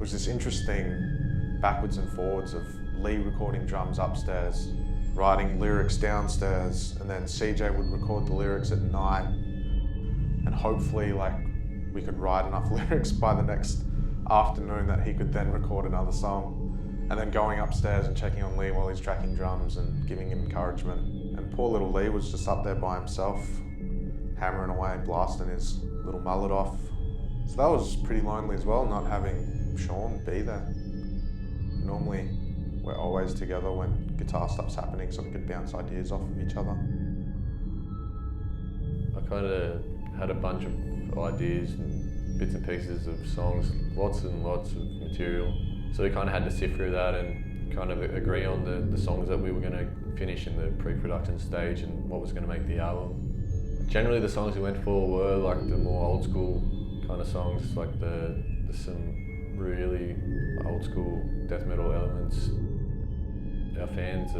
was this interesting backwards and forwards of Lee recording drums upstairs, writing lyrics downstairs, and then CJ would record the lyrics at night, and hopefully we could write enough lyrics by the next afternoon that he could then record another song. And then going upstairs and checking on Lee while he's tracking drums and giving him encouragement. And poor little Lee was just up there by himself, hammering away, blasting his little mullet off. So that was pretty lonely as well, not having Sean be there. Normally, we're always together when guitar stuff's happening so we could bounce ideas off of each other. I kind of had a bunch of ideas and bits and pieces of songs, lots and lots of material. So we kind of had to sift through that and kind of agree on the songs that we were going to finish in the pre-production stage and what was going to make the album. Generally the songs we went for were like the more old school kind of songs, like there's some really old school death metal elements. Our fans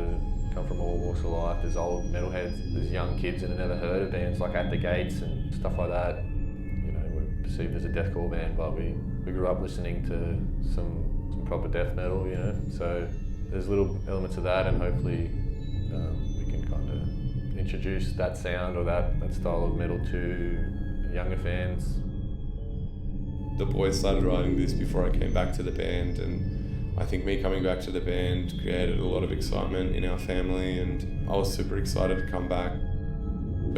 come from all walks of life. There's old metalheads, there's young kids that have never heard of bands like At the Gates and stuff like that. You know, we're perceived as a deathcore band, but we grew up listening to some proper death metal, you know. So there's little elements of that, and hopefully we can kind of introduce that sound or that style of metal to younger fans. The boys started writing this before I came back to the band, and I think me coming back to the band created a lot of excitement in our family, and I was super excited to come back.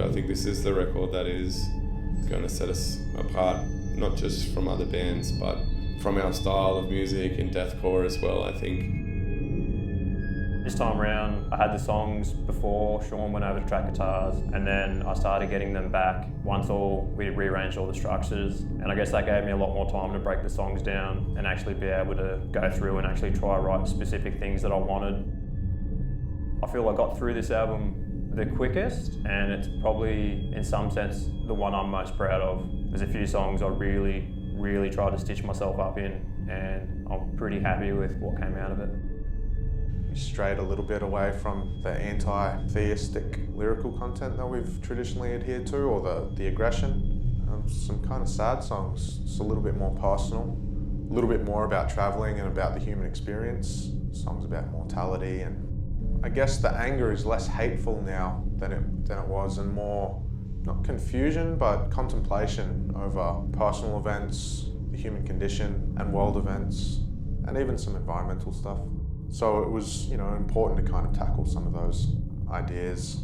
I think this is the record that is going to set us apart, not just from other bands, but from our style of music and deathcore as well, I think. This time around, I had the songs before Sean went over to track guitars, and then I started getting them back once we rearranged all the structures, and I guess that gave me a lot more time to break the songs down and actually be able to go through and actually try to write specific things that I wanted. I feel I got through this album the quickest, and it's probably, in some sense, the one I'm most proud of. There's a few songs I really tried to stitch myself up in, and I'm pretty happy with what came out of it. We strayed a little bit away from the anti-theistic lyrical content that we've traditionally adhered to, or the aggression. Some kind of sad songs, it's a little bit more personal, a little bit more about travelling and about the human experience, songs about mortality, and I guess the anger is less hateful now than it was, and more not confusion, but contemplation over personal events, the human condition, and world events, and even some environmental stuff. So it was, important to kind of tackle some of those ideas.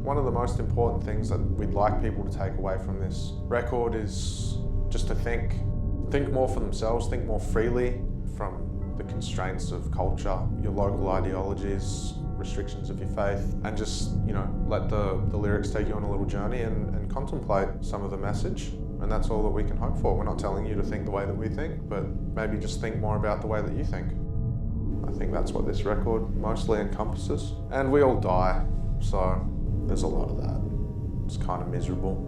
One of the most important things that we'd like people to take away from this record is just to think more for themselves, think more freely from the constraints of culture, your local ideologies, restrictions of your faith, and just, let the lyrics take you on a little journey and contemplate some of the message. And that's all that we can hope for. We're not telling you to think the way that we think, but maybe just think more about the way that you think. I think that's what this record mostly encompasses. And we all die, so there's a lot of that. It's kind of miserable.